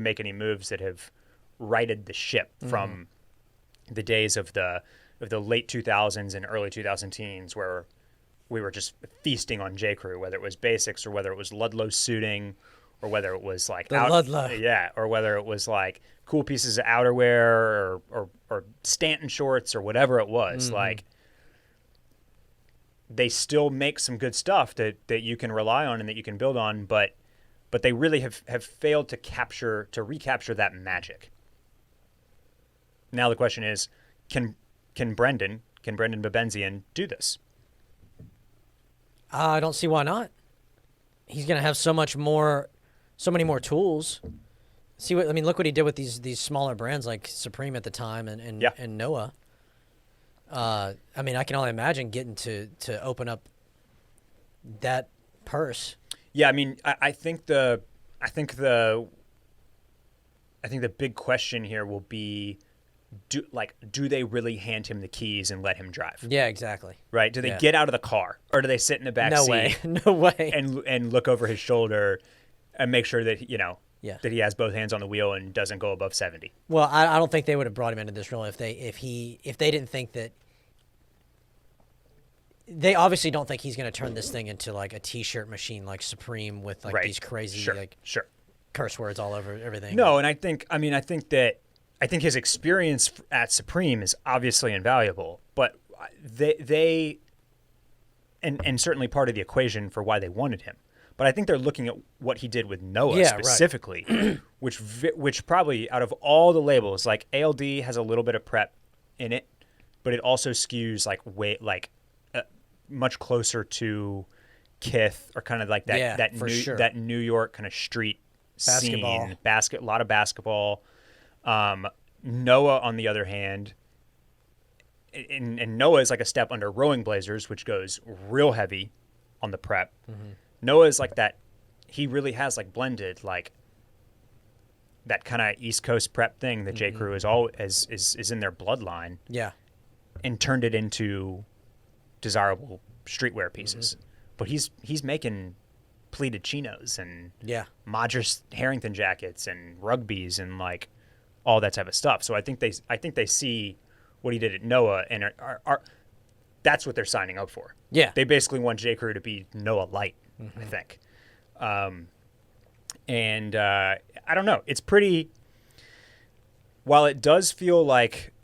make any moves that have righted the ship from the days of the late 2000s and early 2010s where we were just feasting on J.Crew, whether it was basics or whether it was Ludlow suiting or whether it was like Ludlow. Yeah, or whether it was like cool pieces of outerwear or Stanton shorts or whatever it was. Like, they still make some good stuff that you can rely on and that you can build on, but they really have failed to recapture that magic. Now the question is, can Brendon Babenzien do this? I don't see why not. He's going to have so many more tools. Look what he did with these smaller brands like Supreme at the time and Noah. I can only imagine getting to open up that purse. Yeah, I think the big question here will be, do they really hand him the keys and let him drive? Yeah, exactly. Right? Do they get out of the car, or do they sit in the back seat? No way. And look over his shoulder and make sure that that he has both hands on the wheel and doesn't go above 70. Well, I don't think they would have brought him into this role if they didn't think that. They obviously don't think he's going to turn this thing into like a T-shirt machine like Supreme with like these crazy curse words all over everything. No, and I think his experience at Supreme is obviously invaluable, but they and certainly part of the equation for why they wanted him. But I think they're looking at what he did with Noah specifically, which probably out of all the labels, like ALD has a little bit of prep in it, but it also skews much closer to Kith or kind of like that New York kind of street basketball scene, a lot of basketball. Noah, on the other hand, and Noah is like a step under Rowing Blazers, which goes real heavy on the prep. Noah is like that. He really has like blended like that kind of East Coast prep thing that J.Crew is in their bloodline. Yeah, and turned it into desirable streetwear pieces. But he's making pleated chinos and Madras Harrington jackets and rugbies and like all that type of stuff. So I think they see what he did at Noah and are that's what they're signing up for. Yeah, they basically want J.Crew to be Noah light. I think, and I don't know. It's pretty. While it does feel like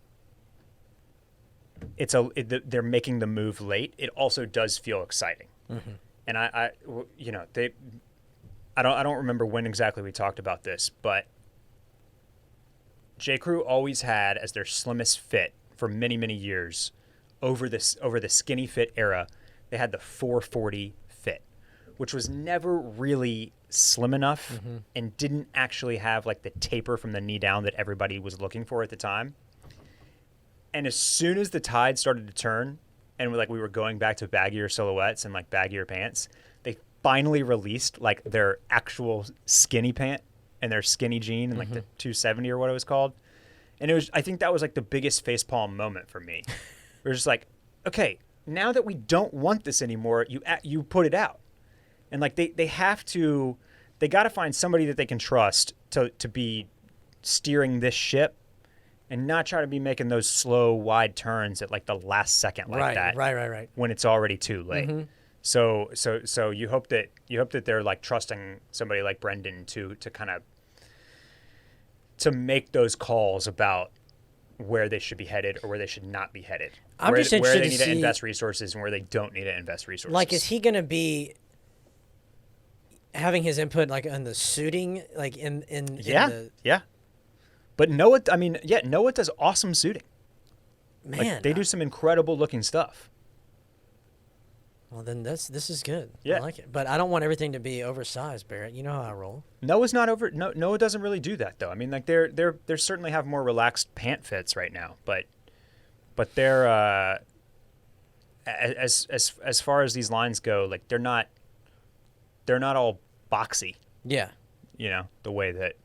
they're making the move late, it also does feel exciting. And I don't remember when exactly we talked about this, but J.Crew always had as their slimmest fit for many, many years over the skinny fit era. They had the 440 fit, which was never really slim enough and didn't actually have like the taper from the knee down that everybody was looking for at the time. And as soon as the tide started to turn and we were going back to baggier silhouettes and like baggier pants, they finally released like their actual skinny pant and their skinny jean and like the 270 or what it was called. And I think that was like the biggest facepalm moment for me. We're just like, okay, now that we don't want this anymore, you put it out. And like they got to find somebody that they can trust to be steering this ship and not try to be making those slow, wide turns at like the last second like that. Right. When it's already too late. So you hope that they're like trusting somebody like Brendon to kind of to make those calls about where they should be headed or where they should not be headed. I'm just interested where they need to to invest resources and where they don't need to invest resources. Like, is he going to be having his input like on the suiting, like in yeah. But Noah does awesome suiting. Man, like, they do some incredible looking stuff. Well, then this is good. Yeah. I like it. But I don't want everything to be oversized, Barrett. You know how I roll. Noah's not over. Noah doesn't really do that though. I mean, like they're certainly have more relaxed pant fits right now, but they're as far as these lines go, like they're not all boxy. Yeah. You know, the way that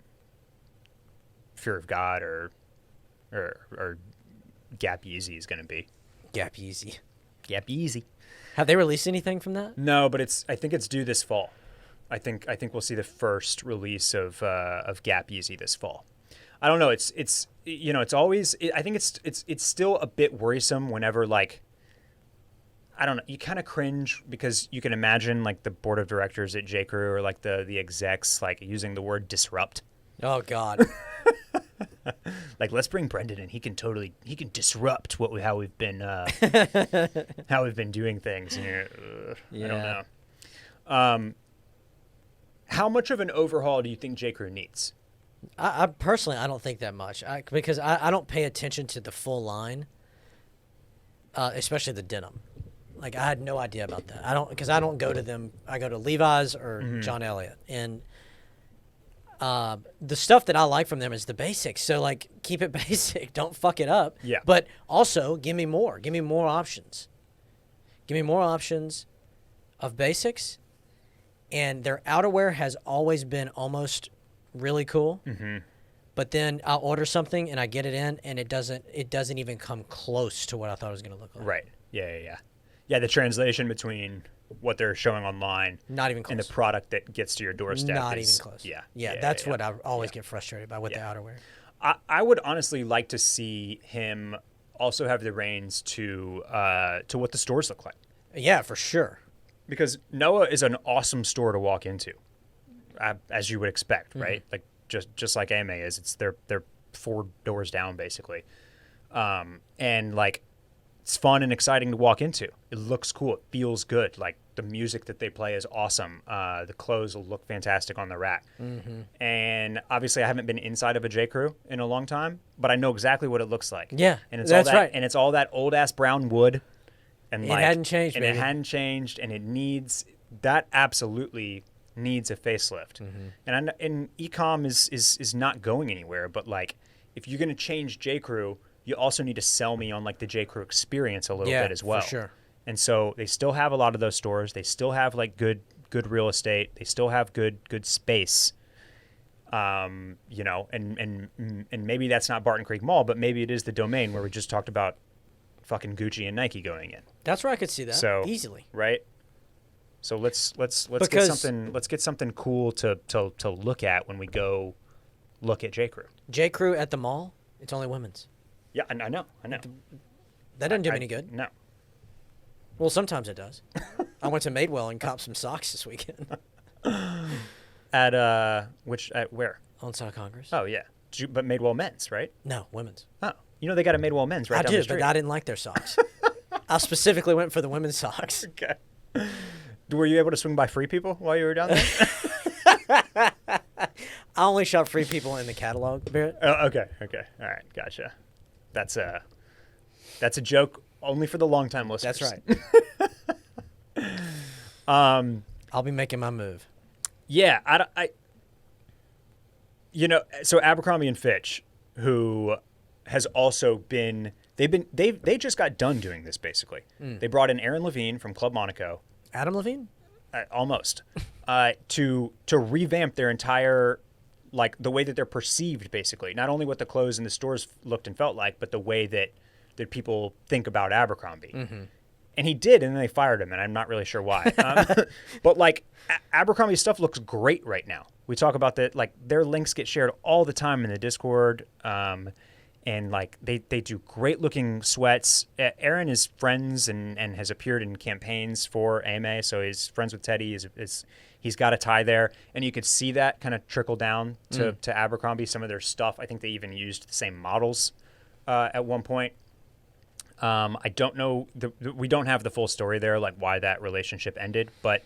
Fear of God or Gap Yeezy is going to be. Gap Yeezy. Gap Yeezy. Have they released anything from that? No, but I think it's due this fall. I think we'll see the first release of Gap Yeezy this fall. I don't know. It's you know, it's always. I think it's still a bit worrisome whenever like. I don't know. You kind of cringe because you can imagine like the board of directors at J.Crew or like the execs like using the word disrupt. Oh God. Like, let's bring Brendon in. He can disrupt how we've been doing things. And I don't know. How much of an overhaul do you think J.Crew needs? I personally, I don't think that much because I don't pay attention to the full line, especially the denim. Like, I had no idea about that. I don't go to them. I go to Levi's or John Elliott. And the stuff that I like from them is the basics. So, like, keep it basic. Don't fuck it up. Yeah. But also, give me more. Give me more options. Give me more options of basics. And their outerwear has always been almost really cool. Mm-hmm. But then I'll order something and I get it in and it doesn't even come close to what I thought it was going to look like. Right. Yeah. Yeah, the translation between what they're showing online not even close. And the product that gets to your doorstep not is, even close. Yeah, that's what I always get frustrated by with the outerwear. I would honestly like to see him also have the reins to what the stores look like. Yeah, for sure. Because Noah is an awesome store to walk into, as you would expect, right? Like just like AMA is. It's they're 4 doors down basically, and like. It's fun and exciting to walk into. It looks cool. It feels good. Like the music that they play is awesome. The clothes will look fantastic on the rack. Mm-hmm. And obviously, I haven't been inside of a J.Crew in a long time, but I know exactly what it looks like. Yeah, and it's that's all that, right. And it's all that old ass brown wood. And it hadn't changed. And baby. it hadn't changed, and it needs that absolutely needs a facelift. Mm-hmm. And e-com is not going anywhere. But like, if you're gonna change J.Crew, you also need to sell me on like the J.Crew experience a little bit as well. For sure. And so they still have a lot of those stores. They still have like good real estate. They still have good space. You know, and maybe that's not Barton Creek Mall, but maybe it is the Domain where we just talked about fucking Gucci and Nike going in. That's where I could see that. So easily. Right? So let's get something cool to look at when we go look at J.Crew. J.Crew at the mall, it's only women's. Yeah, I know. That doesn't do me any good. No. Well, sometimes it does. I went to Madewell and copped some socks this weekend. At where? On South Congress. Oh yeah, but Madewell men's, right? No, women's. Oh, you know they got a Madewell men's right down the street. But I didn't like their socks. I specifically went for the women's socks. Okay. Were you able to swing by Free People while you were down there? I only shop Free People in the catalog, Barrett. Oh, okay. All right, gotcha. That's a joke only for the longtime listeners. That's right. I'll be making my move. Yeah, I you know, so Abercrombie and Fitch, who has also been they just got done doing this basically. They brought in Aaron Levine from Club Monaco. Adam Levine? Almost. To revamp their entire, like, the way that they're perceived, basically. Not only what the clothes in the stores looked and felt like, but the way that people think about Abercrombie. Mm-hmm. And he did, and then they fired him, and I'm not really sure why. But, like, Abercrombie stuff looks great right now. We talk about that, like, their links get shared all the time in the Discord. And like they do great looking sweats. Aaron is friends and has appeared in campaigns for AMA, so he's friends with Teddy. He's got a tie there, and you could see that kind of trickle down to Abercrombie. Some of their stuff, I think they even used the same models at one point. I don't know. We don't have the full story there, like why that relationship ended, but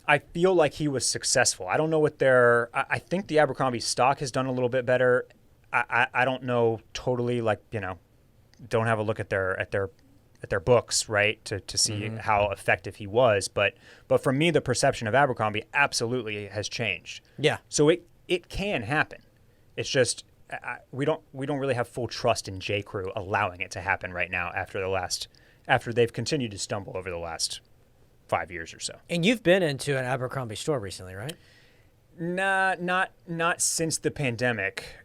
I feel like he was successful. I don't know what I think the Abercrombie stock has done a little bit better. I don't know totally, like, you know, don't have a look at their books, right, to see how effective he was, but for me the perception of Abercrombie absolutely has changed. Yeah. So it can happen. It's just we don't really have full trust in J.Crew allowing it to happen right now after they've continued to stumble over the last 5 years or so. And you've been into an Abercrombie store recently, right? Nah, not since the pandemic.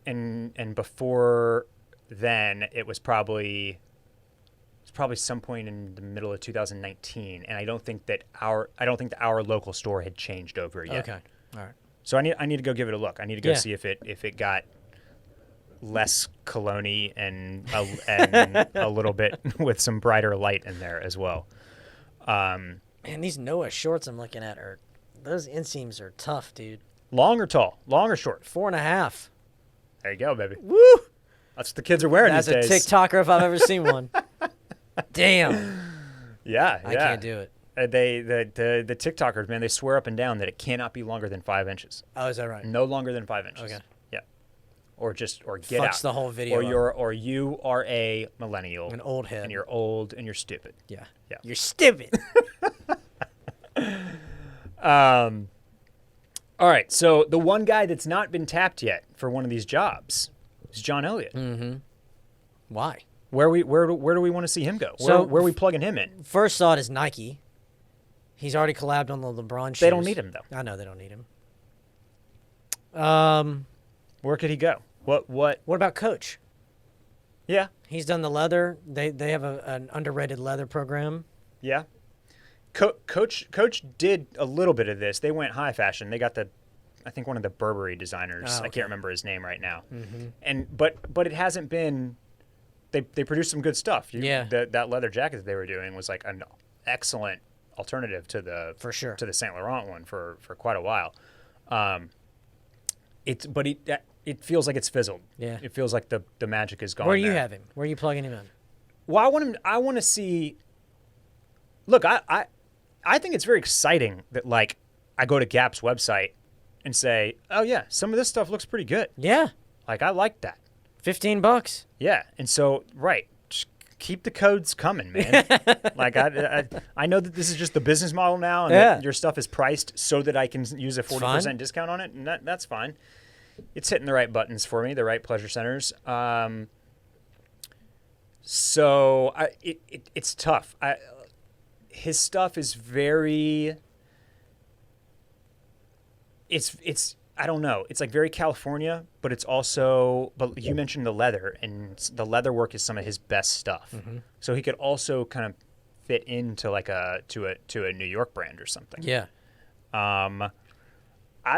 And before then, it was probably some point in the middle of 2019, and I don't think that our local store had changed over yet. Okay, all right. So I need to go give it a look. I need to go Yeah. see if it got less cologne and a little bit with some brighter light in there as well. And these Noah shorts I'm looking at those inseams are tough, dude. Long or tall? Long or short? 4.5. There you go, baby. Woo! That's what the kids are wearing That's these days. a TikToker if I've ever seen one. Damn. Yeah, I can't do it. The TikTokers, man, they swear up and down that it cannot be longer than 5 inches. Oh, is that right? No longer than 5 inches. Okay. Yeah. Or get out. Fucks the whole video. Or you are a millennial. An old head. And you're old and you're stupid. Yeah. Yeah. You're stupid. All right. So the one guy that's not been tapped yet for one of these jobs is John Elliott. Mm-hmm. Why? Where do we want to see him go? Where are we plugging him in? First thought is Nike. He's already collabed on the LeBron shoes. They don't need him though. I know they don't need him. Where could he go? What? What about Coach? Yeah. He's done the leather. They have an underrated leather program. Yeah. Coach did a little bit of this. They went high fashion. They got I think one of the Burberry designers. Oh, okay. I can't remember his name right now. Mm-hmm. But it hasn't been. They produced some good stuff. Yeah. That leather jacket that they were doing was like an excellent alternative to the For sure. to the Saint Laurent one for quite a while. It feels like it's fizzled. Yeah. It feels like the magic is gone. Where do you there. have him? Where are you plugging him in? Well, I want to see. Look, I think it's very exciting that like I go to Gap's website and say, oh yeah, some of this stuff looks pretty good. Yeah. Like I like that. $15. Yeah, and so just keep the codes coming, man. Like I know that this is just the business model now, and that your stuff is priced so that I can use a 40% discount on it, and that's fine. It's hitting the right buttons for me, the right pleasure centers. So it's tough. His stuff is very. It's I don't know. It's like very California, but it's also. But you mentioned the leather, and the leather work is some of his best stuff. Mm-hmm. So he could also kind of fit into like a New York brand or something. Yeah. I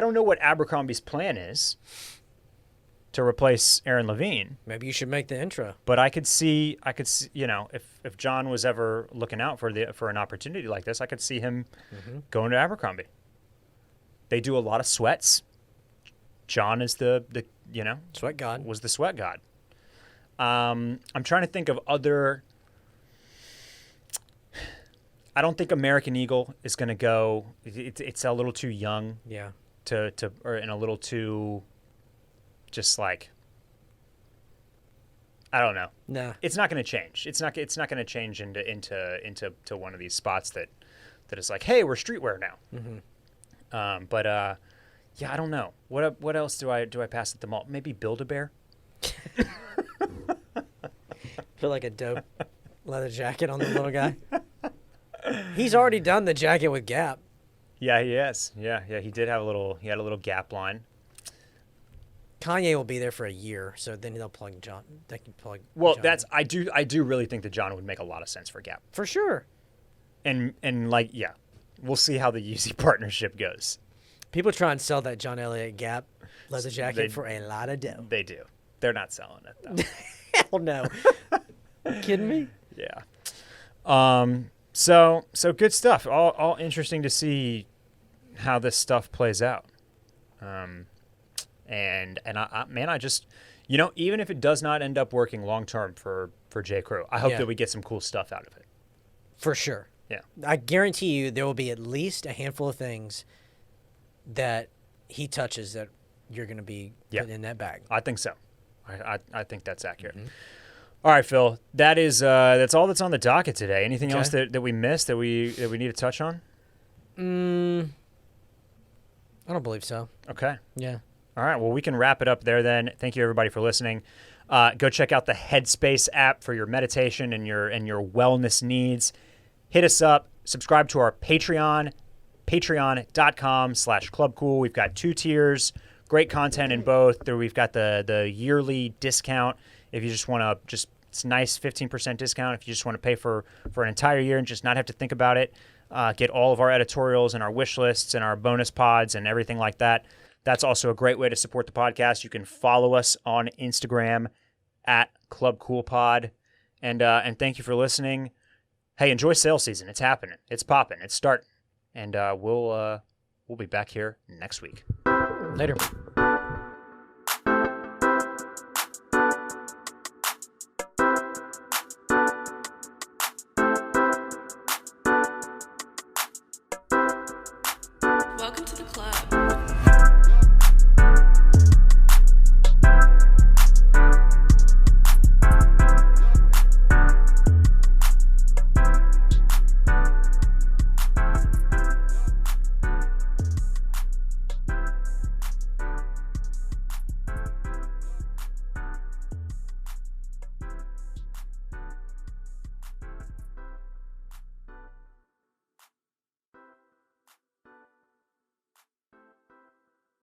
don't know what Abercrombie's plan is to replace Aaron Levine. Maybe you should make the intro. But I could see, if John was ever looking out for an opportunity like this, I could see him going to Abercrombie. They do a lot of sweats. John is the Sweat God. Was the sweat god. I'm trying to think of other. I don't think American Eagle is going to go. It's a little too young. Yeah. And a little too. Just like. I don't know. Nah. It's not going to change. It's not going to change into one of these spots that is like, hey, we're streetwear now. Mm-hmm. Yeah, I don't know. What else do I pass at the mall? Maybe Build-A-Bear. Put like a dope leather jacket on the little guy. He's already done the jacket with Gap. Yeah, he has. Yeah, he did have a little Gap line. Kanye will be there for a year, so then they'll plug John. They can plug. Well, John. I do really think that John would make a lot of sense for Gap. For sure. And like, yeah, we'll see how the Yeezy partnership goes. People try and sell that John Elliott Gap leather jacket for a lot of dough. They do. They're not selling it though. Hell no. Kidding me? Yeah. So good stuff. All interesting to see how this stuff plays out. And I just, even if it does not end up working long term for J.Crew, I hope that we get some cool stuff out of it. For sure. Yeah. I guarantee you there will be at least a handful of things that he touches that you're going to be putting in that bag. I think so. I think that's accurate. Mm-hmm. All right, Phil. That's all that's on the docket today. Anything else that we missed that we need to touch on? I don't believe so. Okay. Yeah. All right. Well, we can wrap it up there then. Thank you everybody for listening. Go check out the Headspace app for your meditation and your wellness needs. Hit us up. Subscribe to our Patreon. Patreon.com/clubcool. We've got 2 tiers. Great content in both. There we've got the yearly discount. If you just want to, it's a nice 15% discount. If you just want to pay for an entire year and just not have to think about it, get all of our editorials and our wish lists and our bonus pods and everything like that. That's also a great way to support the podcast. You can follow us on Instagram at Club Cool Pod. And thank you for listening. Hey, enjoy sale season. It's happening. It's popping. It's starting. And we'll be back here next week. Later. Welcome to the club.